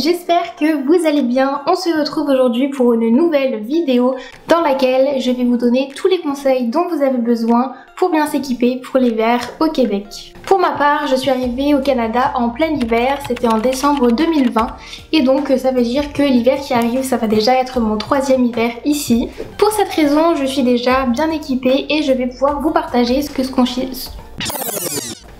j'espère que vous allez bien. On se retrouve aujourd'hui pour une nouvelle vidéo dans laquelle je vais vous donner tous les conseils dont vous avez besoin pour bien s'équiper pour l'hiver au Québec. Pour ma part, je suis arrivée au Canada en plein hiver, c'était en décembre 2020 et donc ça veut dire que l'hiver qui arrive, ça va déjà être mon 3e hiver ici. Pour cette raison, je suis déjà bien équipée et je vais pouvoir vous partager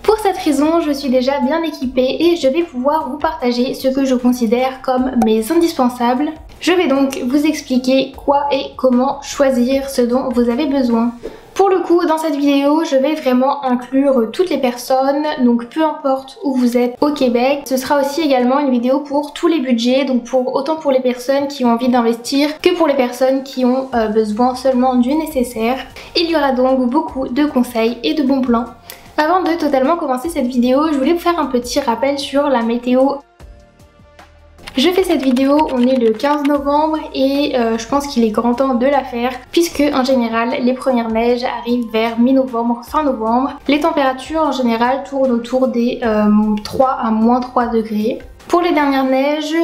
Pour cette raison, je suis déjà bien équipée et je vais pouvoir vous partager ce que je considère comme mes indispensables. Je vais donc vous expliquer quoi et comment choisir ce dont vous avez besoin. Pour le coup, dans cette vidéo, je vais vraiment inclure toutes les personnes, donc peu importe où vous êtes au Québec. Ce sera aussi également une vidéo pour tous les budgets, donc autant pour les personnes qui ont envie d'investir que pour les personnes qui ont besoin seulement du nécessaire. Il y aura donc beaucoup de conseils et de bons plans. Avant de totalement commencer cette vidéo, je voulais vous faire un petit rappel sur la météo. Je fais cette vidéo, on est le 15 novembre et je pense qu'il est grand temps de la faire puisque en général les premières neiges arrivent vers mi-novembre, fin novembre. Les températures en général tournent autour des 3 à moins 3 degrés. Pour les dernières neiges,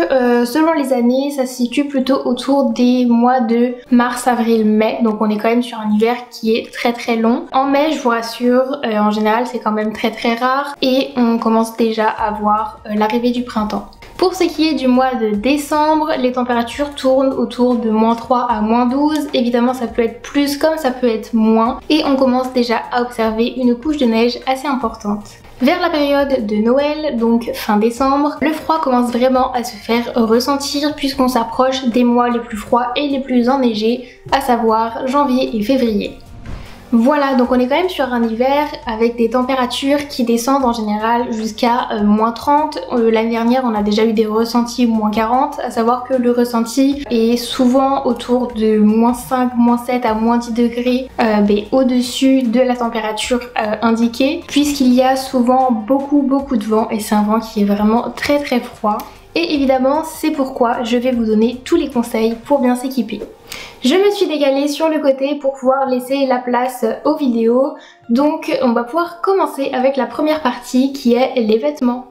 selon les années, ça se situe plutôt autour des mois de mars, avril, mai. Donc on est quand même sur un hiver qui est très long. En mai, je vous rassure, en général c'est quand même très rare et on commence déjà à voir l'arrivée du printemps. Pour ce qui est du mois de décembre, les températures tournent autour de moins 3 à moins 12. Évidemment, ça peut être plus comme ça peut être moins. Et on commence déjà à observer une couche de neige assez importante. Vers la période de Noël, donc fin décembre, le froid commence vraiment à se faire ressentir puisqu'on s'approche des mois les plus froids et les plus enneigés, à savoir janvier et février. Voilà, donc on est quand même sur un hiver avec des températures qui descendent en général jusqu'à moins 30. L'année dernière, on a déjà eu des ressentis moins 40, à savoir que le ressenti est souvent autour de moins 5, moins 7 à moins 10 degrés au-dessus de la température indiquée, puisqu'il y a souvent beaucoup de vent et c'est un vent qui est vraiment très froid. Et évidemment, c'est pourquoi je vais vous donner tous les conseils pour bien s'équiper. Je me suis décalée sur le côté pour pouvoir laisser la place aux vidéos. Donc on va pouvoir commencer avec la première partie qui est les vêtements.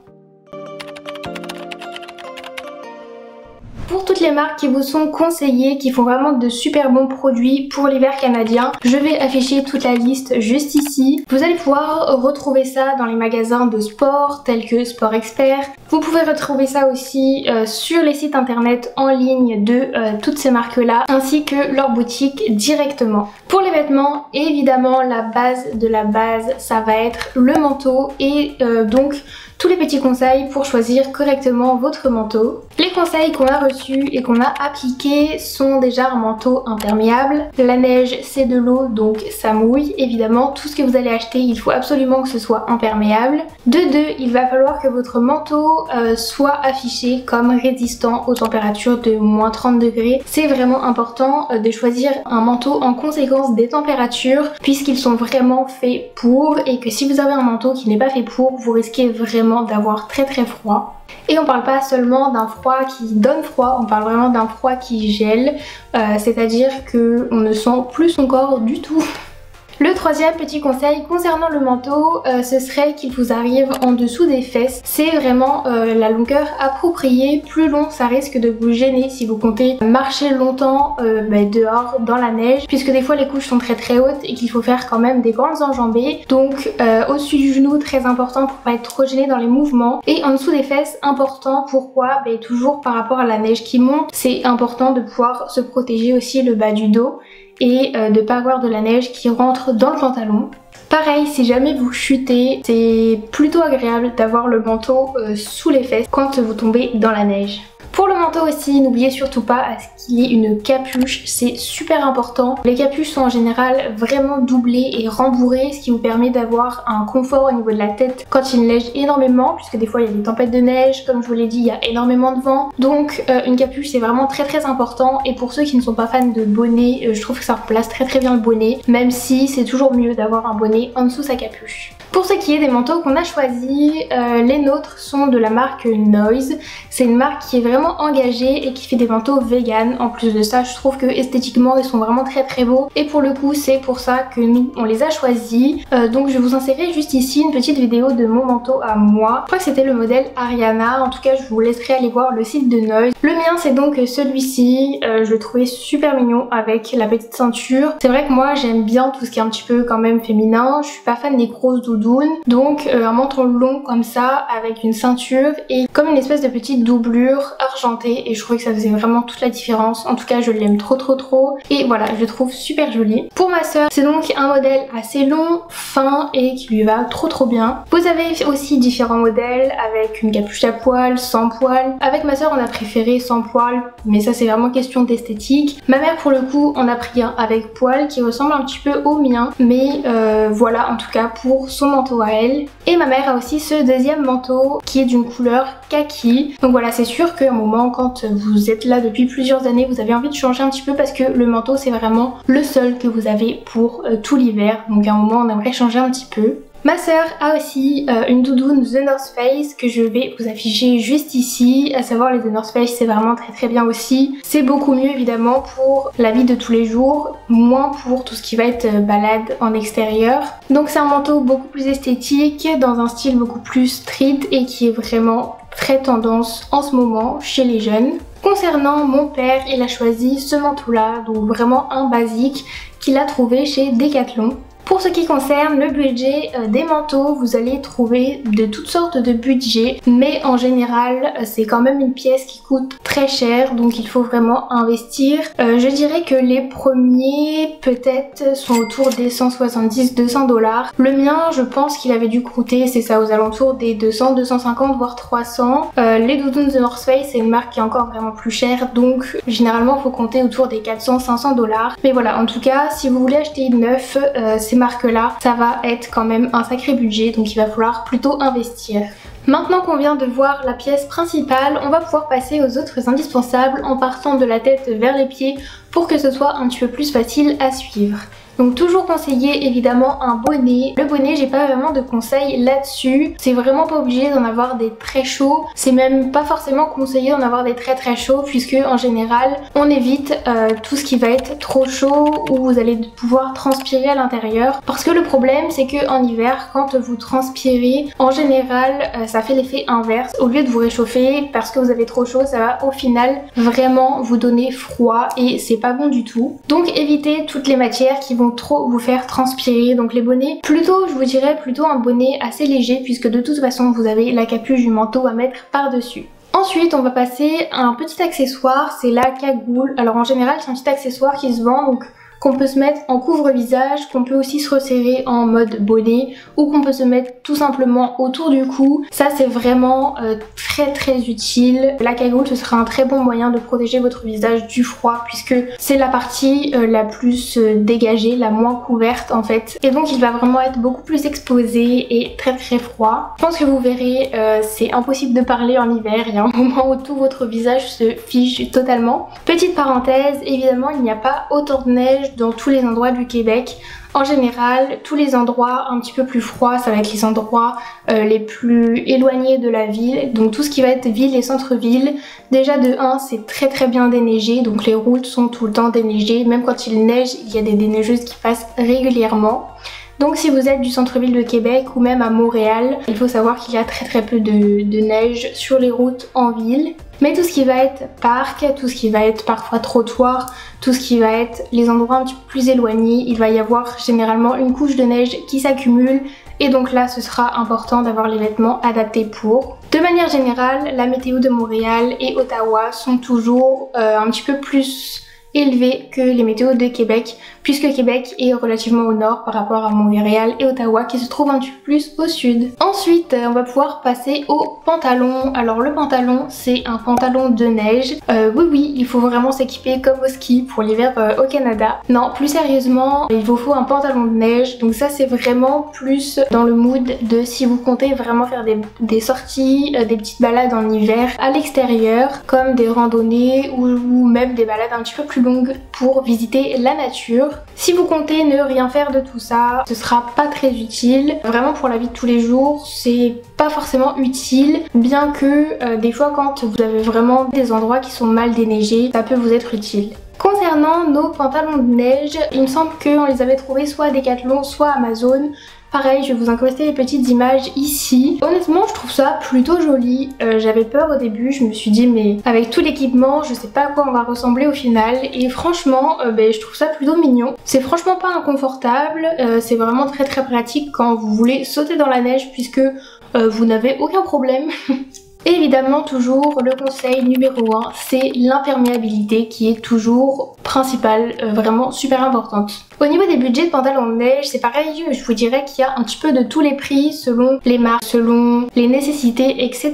Pour toutes les marques qui vous sont conseillées, qui font vraiment de super bons produits pour l'hiver canadien, je vais afficher toute la liste juste ici. Vous allez pouvoir retrouver ça dans les magasins de sport tels que Sport Expert. Vous pouvez retrouver ça aussi sur les sites internet en ligne de toutes ces marques-là, ainsi que leur boutique directement. Pour les vêtements, évidemment, la base de la base, ça va être le manteau et donc tous les petits conseils pour choisir correctement votre manteau. Les conseils qu'on a reçus et qu'on a appliqués sont déjà un manteau imperméable. La neige, c'est de l'eau, donc ça mouille. Évidemment, tout ce que vous allez acheter, il faut absolument que ce soit imperméable. De deux, il va falloir que votre manteau soit affiché comme résistant aux températures de moins 30 degrés. C'est vraiment important de choisir un manteau en conséquence des températures puisqu'ils sont vraiment faits pour, et que si vous avez un manteau qui n'est pas fait pour, vous risquez vraiment d'avoir très froid. Et on parle pas seulement d'un froid qui donne froid, on parle vraiment d'un froid qui gèle, c'est-à-dire qu'on ne sent plus son corps du tout. Le troisième petit conseil concernant le manteau, ce serait qu'il vous arrive en dessous des fesses. C'est vraiment la longueur appropriée. Plus long, ça risque de vous gêner si vous comptez marcher longtemps dehors dans la neige, puisque des fois les couches sont très hautes et qu'il faut faire quand même des grandes enjambées. Donc au-dessus du genou, très important pour pas être trop gêné dans les mouvements. Et en dessous des fesses, important. Pourquoi? Toujours par rapport à la neige qui monte, c'est important de pouvoir se protéger aussi le bas du dos et de pas avoir de la neige qui rentre dans le pantalon. Pareil, si jamais vous chutez, c'est plutôt agréable d'avoir le manteau sous les fesses quand vous tombez dans la neige. Pour le manteau aussi, n'oubliez surtout pas à ce qu'il y ait une capuche, c'est super important. Les capuches sont en général vraiment doublées et rembourrées, ce qui vous permet d'avoir un confort au niveau de la tête quand il neige énormément, puisque des fois il y a des tempêtes de neige, comme je vous l'ai dit, il y a énormément de vent. Donc une capuche c'est vraiment très important, et pour ceux qui ne sont pas fans de bonnet, je trouve que ça replace très bien le bonnet, même si c'est toujours mieux d'avoir un bonnet en dessous sa capuche. Pour ce qui est des manteaux qu'on a choisis, les nôtres sont de la marque Noise. C'est une marque qui est vraiment vraiment engagé et qui fait des manteaux vegan. En plus de ça, je trouve que esthétiquement ils sont vraiment très beaux et pour le coup c'est pour ça que nous on les a choisis. Donc je vais vous insérer juste ici une petite vidéo de mon manteau à moi. Je crois que c'était le modèle Ariana, en tout cas je vous laisserai aller voir le site de Noise. Le mien c'est donc celui-ci, je le trouvais super mignon avec la petite ceinture. C'est vrai que moi j'aime bien tout ce qui est un petit peu quand même féminin, je suis pas fan des grosses doudounes, donc un manteau long comme ça avec une ceinture et comme une espèce de petite doublure argentée, et je trouvais que ça faisait vraiment toute la différence. En tout cas je l'aime trop et voilà, je le trouve super joli. Pour ma soeur c'est donc un modèle assez long, fin et qui lui va trop bien. Vous avez aussi différents modèles avec une capuche à poil, sans poil. Avec ma soeur on a préféré sans poil, mais ça c'est vraiment question d'esthétique. Ma mère pour le coup on a pris un avec poil qui ressemble un petit peu au mien, mais voilà en tout cas pour son manteau à elle. Et ma mère a aussi ce deuxième manteau qui est d'une couleur kaki. Donc voilà, c'est sûr qu'à un moment quand vous êtes là depuis plusieurs années vous avez envie de changer un petit peu parce que le manteau c'est vraiment le seul que vous avez pour tout l'hiver. Donc à un moment on aimerait changer un petit peu. Ma sœur a aussi une doudoune The North Face que je vais vous afficher juste ici. À savoir les The North Face c'est vraiment très bien aussi. C'est beaucoup mieux évidemment pour la vie de tous les jours, moins pour tout ce qui va être balade en extérieur. Donc c'est un manteau beaucoup plus esthétique, dans un style beaucoup plus street et qui est vraiment très tendance en ce moment chez les jeunes. Concernant mon père, il a choisi ce manteau là, donc vraiment un basique qu'il a trouvé chez Decathlon. Pour ce qui concerne le budget des manteaux, vous allez trouver de toutes sortes de budgets, mais en général c'est quand même une pièce qui coûte très cher, donc il faut vraiment investir. Je dirais que les premiers peut-être sont autour des 170-200 $. Le mien je pense qu'il avait dû coûter, c'est ça, aux alentours des 200, 250 voire 300. Les doudounes The North Face c'est une marque qui est encore vraiment plus chère, donc généralement il faut compter autour des 400-500 $. Mais voilà, en tout cas si vous voulez acheter neuf, ces marques là ça va être quand même un sacré budget, donc il va falloir plutôt investir. Maintenant qu'on vient de voir la pièce principale, on va pouvoir passer aux autres indispensables en partant de la tête vers les pieds pour que ce soit un petit peu plus facile à suivre. Donc toujours conseiller évidemment un bonnet. Le bonnet j'ai pas vraiment de conseils là-dessus. C'est vraiment pas obligé d'en avoir des très chauds. C'est même pas forcément conseillé d'en avoir des très chauds puisque en général on évite tout ce qui va être trop chaud où vous allez pouvoir transpirer à l'intérieur. Parce que le problème c'est que en hiver quand vous transpirez en général ça fait l'effet inverse. Au lieu de vous réchauffer parce que vous avez trop chaud, ça va au final vraiment vous donner froid et c'est pas bon du tout. Donc évitez toutes les matières qui vont trop vous faire transpirer. Donc les bonnets, plutôt je vous dirais plutôt un bonnet assez léger puisque de toute façon vous avez la capuche du manteau à mettre par dessus. Ensuite on va passer à un petit accessoire, c'est la cagoule. Alors en général c'est un petit accessoire qui se vend, donc qu'on peut se mettre en couvre-visage, qu'on peut aussi se resserrer en mode bonnet ou qu'on peut se mettre tout simplement autour du cou. Ça c'est vraiment très utile. La cagoule ce sera un très bon moyen de protéger votre visage du froid puisque c'est la partie la plus dégagée, la moins couverte en fait. Et donc il va vraiment être beaucoup plus exposé et très froid. Je pense que vous verrez, c'est impossible de parler en hiver. Il y a un moment où tout votre visage se fige totalement. Petite parenthèse, évidemment il n'y a pas autant de neige dans tous les endroits du Québec. En général, tous les endroits un petit peu plus froids, ça va être les endroits les plus éloignés de la ville. Donc tout ce qui va être ville et centre-ville. Déjà de 1, c'est très bien déneigé. Donc les routes sont tout le temps déneigées. Même quand il neige, il y a des déneigeuses qui passent régulièrement. Donc si vous êtes du centre-ville de Québec ou même à Montréal, il faut savoir qu'il y a très peu de neige sur les routes en ville. Mais tout ce qui va être parc, tout ce qui va être parfois trottoir, tout ce qui va être les endroits un petit peu plus éloignés, il va y avoir généralement une couche de neige qui s'accumule et donc là ce sera important d'avoir les vêtements adaptés pour. De manière générale, la météo de Montréal et Ottawa sont toujours un petit peu plus élevés que les météos de Québec, puisque Québec est relativement au nord par rapport à Montréal et Ottawa qui se trouvent un petit peu plus au sud. Ensuite on va pouvoir passer au pantalon. Alors le pantalon c'est un pantalon de neige. Oui il faut vraiment s'équiper comme au ski pour l'hiver au Canada. Non, plus sérieusement il vous faut un pantalon de neige, donc ça c'est vraiment plus dans le mood de si vous comptez vraiment faire des sorties, des petites balades en hiver à l'extérieur comme des randonnées ou même des balades un petit peu plus longue pour visiter la nature. Si vous comptez ne rien faire de tout ça, ce sera pas très utile. Vraiment pour la vie de tous les jours, c'est pas forcément utile, bien que des fois quand vous avez vraiment des endroits qui sont mal déneigés, ça peut vous être utile. Concernant nos pantalons de neige, il me semble qu'on les avait trouvés soit à Decathlon, soit à Amazon. Pareil, je vais vous incruster les petites images ici. Honnêtement, je trouve ça plutôt joli. J'avais peur au début, je me suis dit mais avec tout l'équipement, je sais pas à quoi on va ressembler au final. Et franchement, je trouve ça plutôt mignon. C'est franchement pas inconfortable, c'est vraiment très pratique quand vous voulez sauter dans la neige puisque vous n'avez aucun problème. Et évidemment, toujours le conseil numéro 1, c'est l'imperméabilité qui est toujours principale, vraiment super importante. Au niveau des budgets de pantalons de neige, c'est pareil, je vous dirais qu'il y a un petit peu de tous les prix selon les marques, selon les nécessités, etc.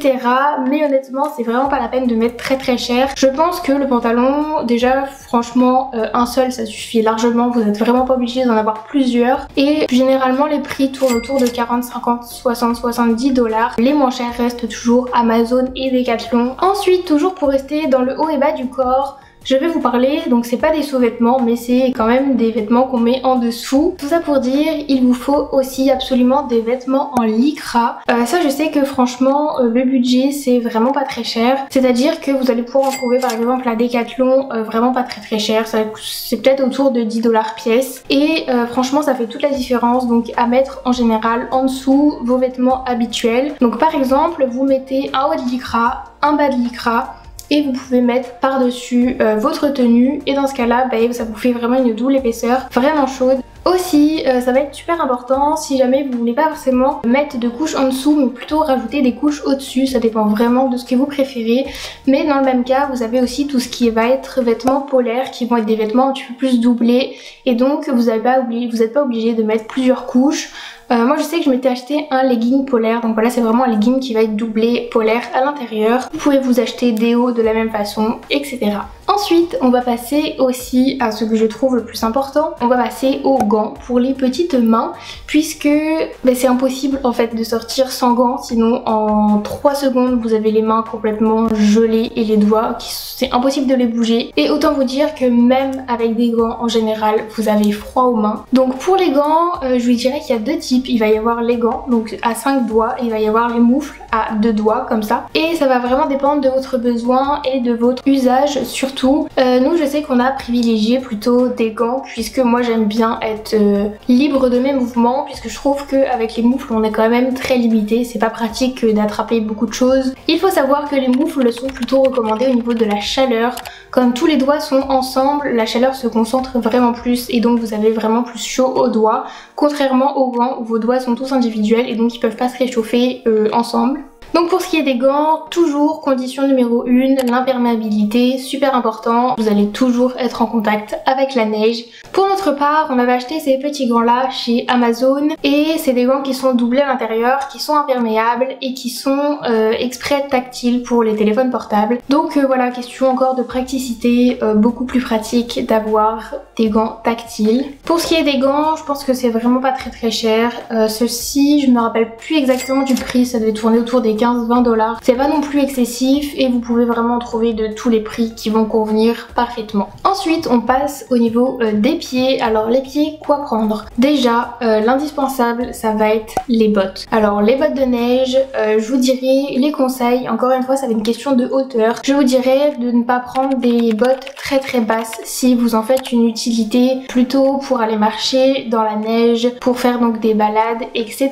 Mais honnêtement, c'est vraiment pas la peine de mettre très cher. Je pense que le pantalon, déjà franchement, un seul ça suffit largement, vous n'êtes vraiment pas obligé d'en avoir plusieurs. Et généralement, les prix tournent autour de 40, 50, 60, 70 $. Les moins chers restent toujours Amazon et Decathlon. Ensuite, toujours pour rester dans le haut et bas du corps, je vais vous parler, donc c'est pas des sous-vêtements mais c'est quand même des vêtements qu'on met en dessous. Tout ça pour dire, il vous faut aussi absolument des vêtements en lycra. Ça je sais que franchement le budget c'est vraiment pas très cher. C'est-à-dire que vous allez pouvoir en trouver par exemple à Decathlon vraiment pas très cher. C'est peut-être autour de 10 $ pièce. Et franchement ça fait toute la différence, donc à mettre en général en dessous vos vêtements habituels. Donc par exemple vous mettez un haut de lycra, un bas de lycra, et vous pouvez mettre par-dessus votre tenue et dans ce cas là ça vous fait vraiment une double épaisseur vraiment chaude. Aussi ça va être super important si jamais vous voulez pas forcément mettre de couches en dessous mais plutôt rajouter des couches au dessus, ça dépend vraiment de ce que vous préférez. Mais dans le même cas vous avez aussi tout ce qui va être vêtements polaires qui vont être des vêtements un petit peu plus doublés et donc vous n'êtes pas obligé de mettre plusieurs couches. Moi je sais que je m'étais acheté un legging polaire, donc voilà c'est vraiment un legging qui va être doublé polaire à l'intérieur. Vous pouvez vous acheter des hauts de la même façon, etc. Ensuite on va passer aussi à ce que je trouve le plus important, on va passer aux gants pour les petites mains puisque c'est impossible en fait de sortir sans gants, sinon en 3 secondes vous avez les mains complètement gelées et les doigts, c'est impossible de les bouger. Et autant vous dire que même avec des gants en général vous avez froid aux mains. Donc pour les gants je vous dirais qu'il y a deux types. Il va y avoir les gants donc à 5 doigts et il va y avoir les moufles à 2 doigts comme ça. Et ça va vraiment dépendre de votre besoin et de votre usage surtout. Nous je sais qu'on a privilégié plutôt des gants puisque moi j'aime bien être libre de mes mouvements puisque je trouve qu'avec les moufles on est quand même très limité. C'est pas pratique d'attraper beaucoup de choses. Il faut savoir que les moufles sont plutôt recommandés au niveau de la chaleur. Comme tous les doigts sont ensemble, la chaleur se concentre vraiment plus et donc vous avez vraiment plus chaud aux doigts. Contrairement aux gants où vos doigts sont tous individuels et donc ils peuvent pas se réchauffer ensemble. Donc pour ce qui est des gants, toujours condition numéro 1, l'imperméabilité, super important, vous allez toujours être en contact avec la neige. Pour notre part, on avait acheté ces petits gants là chez Amazon et c'est des gants qui sont doublés à l'intérieur, qui sont imperméables et qui sont exprès tactiles pour les téléphones portables. Donc voilà, question encore de praticité, beaucoup plus pratique d'avoir des gants tactiles. Pour ce qui est des gants, je pense que c'est vraiment pas très cher. Ceux-ci, je me rappelle plus exactement du prix, ça devait tourner autour des 15-20 $. C'est pas non plus excessif et vous pouvez vraiment trouver de tous les prix qui vont convenir parfaitement. Ensuite on passe au niveau des pieds. Alors les pieds, quoi prendre? Déjà l'indispensable ça va être les bottes. Alors les bottes de neige, je vous dirais les conseils, encore une fois ça va être une question de hauteur. Je vous dirais de ne pas prendre des bottes très basses si vous en faites une utilité plutôt pour aller marcher dans la neige, pour faire donc des balades, etc.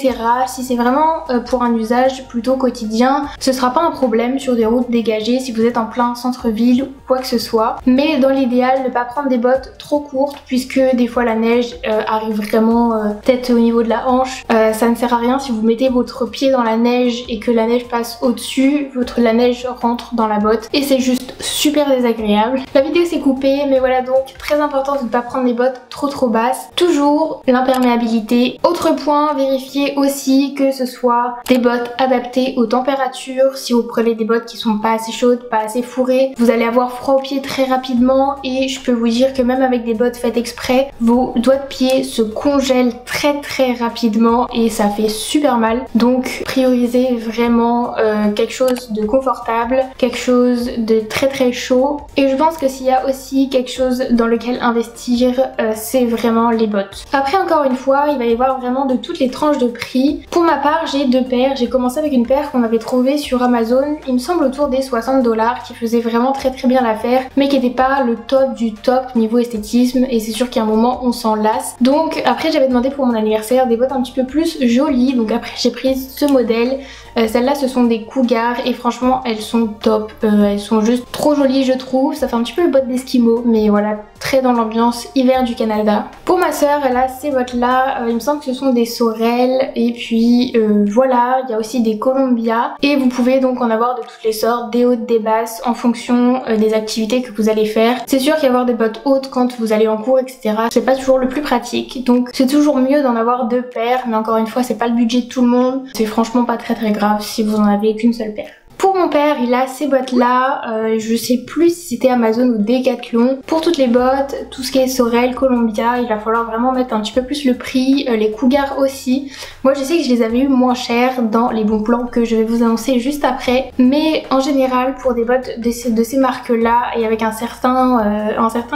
Si c'est vraiment pour un usage plutôt quotidien, ce sera pas un problème sur des routes dégagées si vous êtes en plein centre-ville ou quoi que ce soit. Mais dans l'idéal, ne pas prendre des bottes trop courtes puisque des fois la neige arrive vraiment peut-être au niveau de la hanche. Ça ne sert à rien si vous mettez votre pied dans la neige et que la neige passe au-dessus, la neige rentre dans la botte et c'est juste super désagréable. La vidéo s'est coupée mais voilà, donc très important de ne pas prendre des bottes trop basses. Toujours l'imperméabilité. Autre point, vérifiez aussi que ce soit des bottes adaptées au températures. Si vous prenez des bottes qui sont pas assez chaudes, pas assez fourrées, vous allez avoir froid aux pieds très rapidement et je peux vous dire que même avec des bottes faites exprès, vos doigts de pied se congèlent très rapidement et ça fait super mal. Donc priorisez vraiment quelque chose de confortable, quelque chose de très chaud. Et je pense que s'il y a aussi quelque chose dans lequel investir, c'est vraiment les bottes. Après encore une fois, il va y avoir vraiment de toutes les tranches de prix. Pour ma part, j'ai deux paires. J'ai commencé avec une paire qu'on avait trouvée sur Amazon, il me semble autour des 60 $, qui faisait vraiment très bien l'affaire, mais qui n'était pas le top du top niveau esthétisme et c'est sûr qu'à un moment on s'en lasse. Donc après j'avais demandé pour mon anniversaire des bottes un petit peu plus jolies, donc après j'ai pris ce modèle. Celles-là ce sont des Cougar et franchement elles sont top, elles sont juste trop jolies je trouve. Ça fait un petit peu le bottes d'Esquimau mais voilà, très dans l'ambiance hiver du Canada. Pour ma soeur elle a ces bottes là, il me semble que ce sont des Sorel et puis voilà, il y a aussi des Columbia et vous pouvez donc en avoir de toutes les sortes, des hautes, des basses en fonction des activités que vous allez faire. C'est sûr qu'avoir des bottes hautes quand vous allez en cours etc, c'est pas toujours le plus pratique, donc c'est toujours mieux d'en avoir deux paires, mais encore une fois c'est pas le budget de tout le monde, c'est franchement pas très grave si vous en avez qu'une seule paire. Pour mon père, il a ces bottes là, je sais plus si c'était Amazon ou Decathlon. Pour toutes les bottes, tout ce qui est Sorel, Columbia, il va falloir vraiment mettre un petit peu plus le prix, les Cougar aussi. Moi je sais que je les avais eu moins chers dans les bons plans que je vais vous annoncer juste après. Mais en général, pour des bottes de ces marques là et avec un certain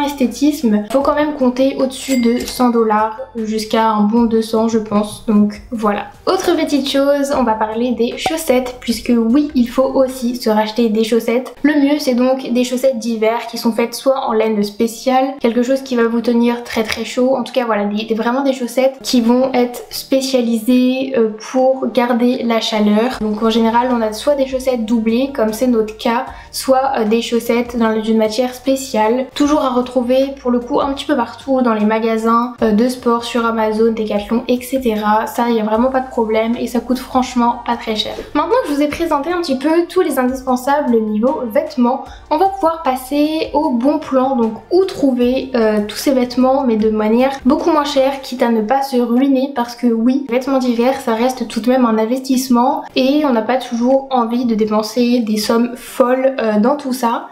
esthétisme, faut quand même compter au-dessus de 100 $, jusqu'à un bon 200 je pense, donc voilà. Autre petite chose, on va parler des chaussettes, puisque oui, il faut aussi se racheter des chaussettes. Le mieux c'est donc des chaussettes d'hiver qui sont faites soit en laine spéciale, quelque chose qui va vous tenir très chaud, en tout cas voilà, vraiment des chaussettes qui vont être spécialisées pour garder la chaleur. Donc en général on a soit des chaussettes doublées comme c'est notre cas, soit des chaussettes dans une matière spéciale, toujours à retrouver pour le coup un petit peu partout dans les magasins de sport, sur Amazon, Decathlon, etc. Ça il n'y a vraiment pas de problème et ça coûte franchement pas très cher. Maintenant que je vous ai présenté un petit peu tous les indispensables niveau vêtements, on va pouvoir passer au bon plan, donc où trouver tous ces vêtements mais de manière beaucoup moins chère, quitte à ne pas se ruiner, parce que oui, les vêtements d'hiver ça reste tout de même un investissement et on n'a pas toujours envie de dépenser des sommes folles dans tout ça.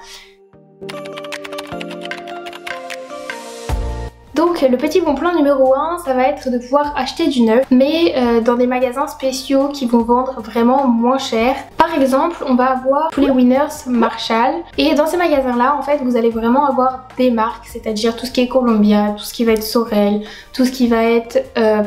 Donc le petit bon plan numéro 1, ça va être de pouvoir acheter du neuf, mais dans des magasins spéciaux qui vont vendre vraiment moins cher. Par exemple, on va avoir tous les Winners Marshall, et dans ces magasins là en fait vous allez vraiment avoir des marques, c'est-à-dire tout ce qui est Columbia, tout ce qui va être Sorel, tout ce qui va être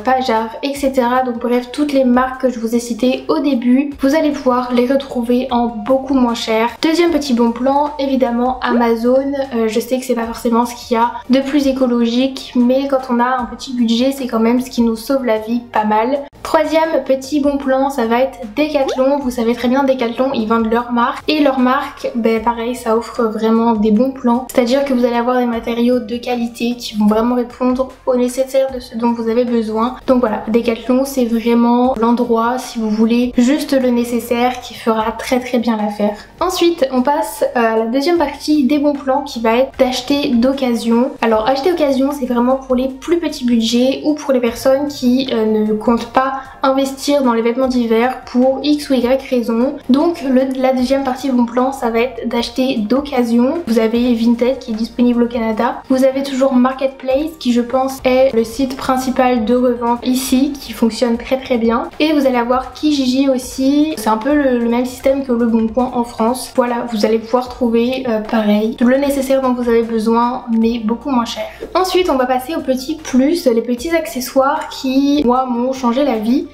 Pajar, etc. Donc bref, toutes les marques que je vous ai citées au début, vous allez pouvoir les retrouver en beaucoup moins cher. Deuxième petit bon plan, évidemment Amazon. Je sais que c'est pas forcément ce qu'il y a de plus écologique, mais quand on a un petit budget c'est quand même ce qui nous sauve la vie pas mal. Troisième petit bon plan, ça va être Decathlon. Vous savez très bien, Decathlon ils vendent leur marque, et leur marque pareil, ça offre vraiment des bons plans, c'est à dire que vous allez avoir des matériaux de qualité qui vont vraiment répondre au nécessaire de ce dont vous avez besoin. Donc voilà, Decathlon c'est vraiment l'endroit si vous voulez juste le nécessaire qui fera très bien l'affaire. Ensuite on passe à la deuxième partie des bons plans qui va être d'acheter d'occasion. Alors acheter d'occasion c'est vraiment pour les plus petits budgets ou pour les personnes qui ne comptent pas investir dans les vêtements d'hiver pour X ou Y raison. Donc la deuxième partie bon plan ça va être d'acheter d'occasion. Vous avez Vinted qui est disponible au Canada, vous avez toujours Marketplace qui je pense est le site principal de revente ici, qui fonctionne très bien, et vous allez avoir Kijiji aussi, c'est un peu le même système que Le Bon Coin en France. Voilà, vous allez pouvoir trouver pareil le nécessaire dont vous avez besoin mais beaucoup moins cher. Ensuite on va passer aux petits plus, les petits accessoires qui moi m'ont changé la vie.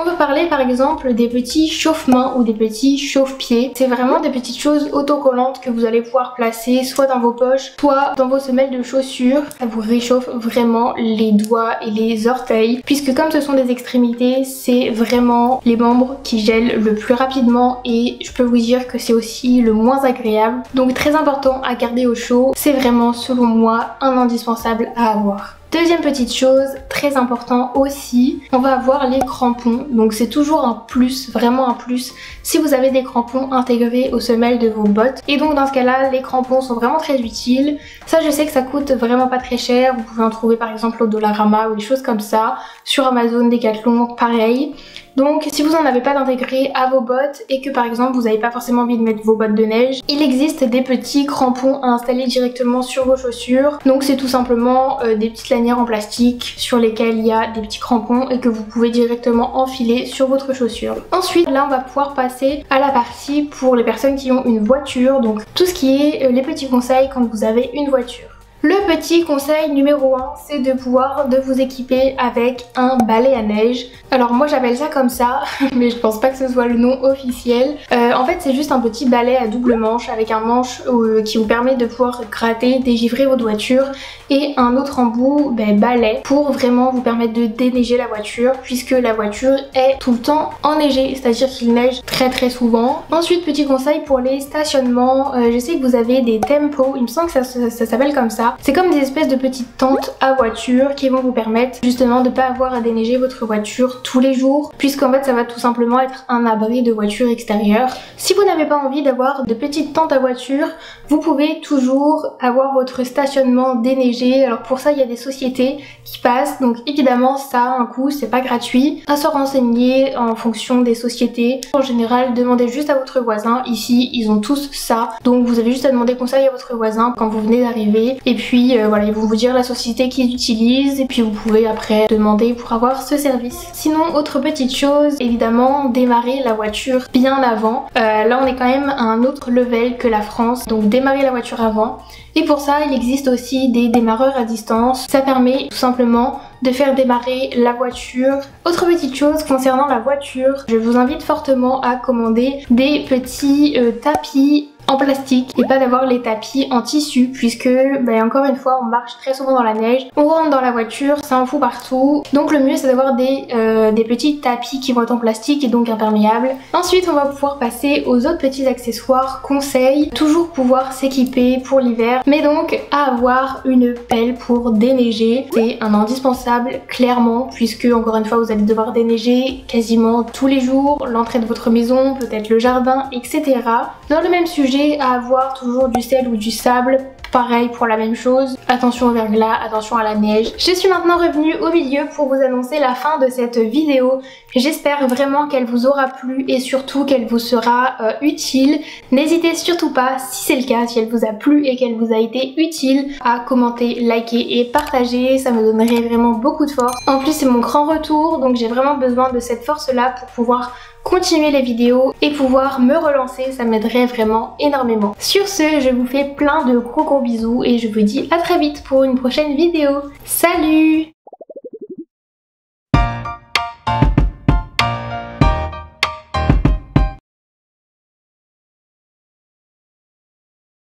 On va parler par exemple des petits chauffe-mains ou des petits chauffe-pieds. C'est vraiment des petites choses autocollantes que vous allez pouvoir placer soit dans vos poches, soit dans vos semelles de chaussures. Ça vous réchauffe vraiment les doigts et les orteils, puisque comme ce sont des extrémités, c'est vraiment les membres qui gèlent le plus rapidement, et je peux vous dire que c'est aussi le moins agréable. Donc très important à garder au chaud, c'est vraiment selon moi un indispensable à avoir. Deuxième petite chose, très important aussi, on va avoir les crampons. Donc c'est toujours un plus, vraiment un plus, si vous avez des crampons intégrés aux semelles de vos bottes. Et donc dans ce cas-là, les crampons sont vraiment très utiles. Ça, je sais que ça coûte vraiment pas très cher. Vous pouvez en trouver par exemple au Dollarama ou des choses comme ça. Sur Amazon, Decathlon, pareil. Donc si vous n'en avez pas d'intégré à vos bottes et que par exemple vous n'avez pas forcément envie de mettre vos bottes de neige, il existe des petits crampons à installer directement sur vos chaussures. Donc c'est tout simplement des petites lanières en plastique sur lesquelles il y a des petits crampons et que vous pouvez directement enfiler sur votre chaussure. Ensuite là on va pouvoir passer à la partie pour les personnes qui ont une voiture, donc tout ce qui est les petits conseils quand vous avez une voiture. Le petit conseil numéro 1, c'est de vous équiper avec un balai à neige. Alors moi j'appelle ça comme ça, mais je pense pas que ce soit le nom officiel. En fait c'est juste un petit balai à double manche avec un manche qui vous permet de pouvoir gratter, dégivrer votre voiture et un autre embout balai pour vraiment vous permettre de déneiger la voiture puisque la voiture est tout le temps enneigée, c'est-à-dire qu'il neige très souvent. Ensuite petit conseil pour les stationnements, je sais que vous avez des tempos, il me semble que ça s'appelle comme ça. C'est comme des espèces de petites tentes à voiture qui vont vous permettre justement de ne pas avoir à déneiger votre voiture tous les jours puisqu'en fait ça va tout simplement être un abri de voiture extérieure. Si vous n'avez pas envie d'avoir de petites tentes à voiture, vous pouvez toujours avoir votre stationnement déneigé. Alors pour ça il y a des sociétés qui passent, donc évidemment ça a un coût, c'est pas gratuit. À se renseigner en fonction des sociétés. En général demandez juste à votre voisin, ici ils ont tous ça, donc vous avez juste à demander conseil à votre voisin quand vous venez d'arriver. Et puis voilà, ils vont vous dire la société qu'ils utilisent et puis vous pouvez après demander pour avoir ce service. Sinon, autre petite chose, évidemment, démarrer la voiture bien avant. Là, on est quand même à un autre level que la France, donc démarrer la voiture avant. Et pour ça, il existe aussi des démarreurs à distance. Ça permet tout simplement de faire démarrer la voiture. Autre petite chose concernant la voiture, je vous invite fortement à commander des petits tapis en plastique et pas d'avoir les tapis en tissu puisque encore une fois on marche très souvent dans la neige, on rentre dans la voiture, ça en fout partout, donc le mieux c'est d'avoir des petits tapis qui vont être en plastique et donc imperméables. Ensuite on va pouvoir passer aux autres petits accessoires. Conseil, toujours pouvoir s'équiper pour l'hiver, mais donc à avoir une pelle pour déneiger, c'est un indispensable clairement puisque encore une fois vous allez devoir déneiger quasiment tous les jours l'entrée de votre maison, peut-être le jardin, etc. Dans le même sujet, à avoir toujours du sel ou du sable, pareil pour la même chose, attention au verglas, attention à la neige. Je suis maintenant revenue au milieu pour vous annoncer la fin de cette vidéo. J'espère vraiment qu'elle vous aura plu et surtout qu'elle vous sera utile. N'hésitez surtout pas, si c'est le cas, si elle vous a plu et qu'elle vous a été utile, à commenter, liker et partager, ça me donnerait vraiment beaucoup de force. En plus c'est mon grand retour, donc j'ai vraiment besoin de cette force là pour pouvoir continuer les vidéos et pouvoir me relancer, ça m'aiderait vraiment énormément. Sur ce, je vous fais plein de gros bisous et je vous dis à très vite pour une prochaine vidéo. Salut!